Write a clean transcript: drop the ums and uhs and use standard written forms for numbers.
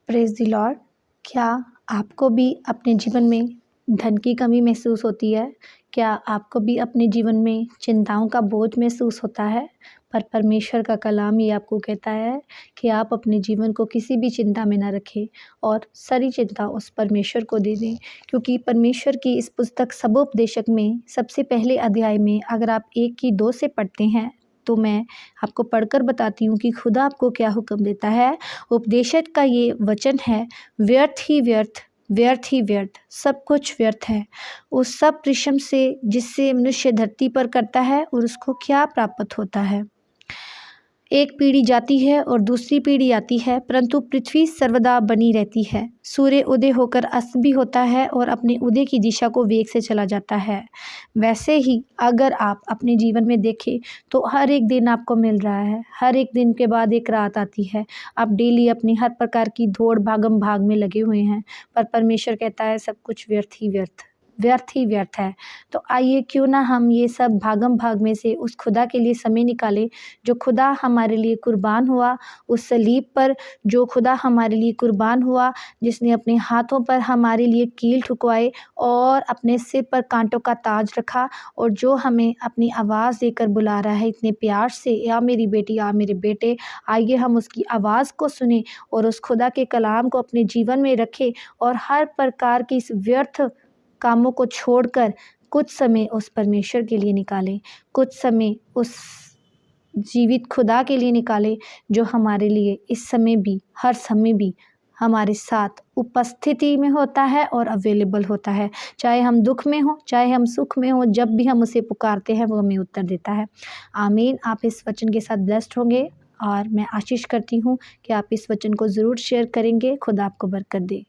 Praise the Lord. क्या आपको भी अपने जीवन में धन की कमी महसूस होती है? क्या आपको भी अपने जीवन में चिंताओं का बोझ महसूस होता है? पर परमेश्वर का कलाम ये आपको कहता है कि आप अपने जीवन को किसी भी चिंता में ना रखें और सारी चिंता उस परमेश्वर को दे दें, क्योंकि परमेश्वर की इस पुस्तक सबोपदेशक में सबसे पहले अध्याय में अगर आप 1 की 2 से पढ़ते हैं तो मैं आपको पढ़कर बताती हूँ कि खुदा आपको क्या हुक्म देता है। उपदेशक का ये वचन है, व्यर्थ ही व्यर्थ, व्यर्थ ही व्यर्थ, सब कुछ व्यर्थ है उस सब परिश्रम से जिससे मनुष्य धरती पर करता है और उसको क्या प्राप्त होता है। एक पीढ़ी जाती है और दूसरी पीढ़ी आती है, परंतु पृथ्वी सर्वदा बनी रहती है। सूर्य उदय होकर अस्त भी होता है और अपने उदय की दिशा को वेग से चला जाता है। वैसे ही अगर आप अपने जीवन में देखें तो हर एक दिन आपको मिल रहा है, हर एक दिन के बाद एक रात आती है। आप डेली अपनी हर प्रकार की दौड़ भागम भाग में लगे हुए हैं, पर परमेश्वर कहता है सब कुछ व्यर्थ ही व्यर्थ, व्यर्थ ही व्यर्थ है। तो आइए क्यों ना हम ये सब भागम भाग में से उस खुदा के लिए समय निकालें जो खुदा हमारे लिए कुर्बान हुआ उस सलीब पर, जो खुदा हमारे लिए कुर्बान हुआ, जिसने अपने हाथों पर हमारे लिए कील ठुकवाए और अपने सिर पर कांटों का ताज रखा, और जो हमें अपनी आवाज़ देकर बुला रहा है इतने प्यार से, या मेरी बेटी या मेरे बेटे। आइए हम उसकी आवाज़ को सुने और उस खुदा के कलाम को अपने जीवन में रखें और हर प्रकार की इस व्यर्थ कामों को छोड़कर कुछ समय उस परमेश्वर के लिए निकालें, कुछ समय उस जीवित खुदा के लिए निकालें जो हमारे लिए इस समय भी, हर समय भी हमारे साथ उपस्थिति में होता है और अवेलेबल होता है। चाहे हम दुख में हों, चाहे हम सुख में हों, जब भी हम उसे पुकारते हैं वो हमें उत्तर देता है। आमीन। आप इस वचन के साथ ब्लेस्ड होंगे और मैं आशीष करती हूँ कि आप इस वचन को ज़रूर शेयर करेंगे। खुदा आपको बरकत दे।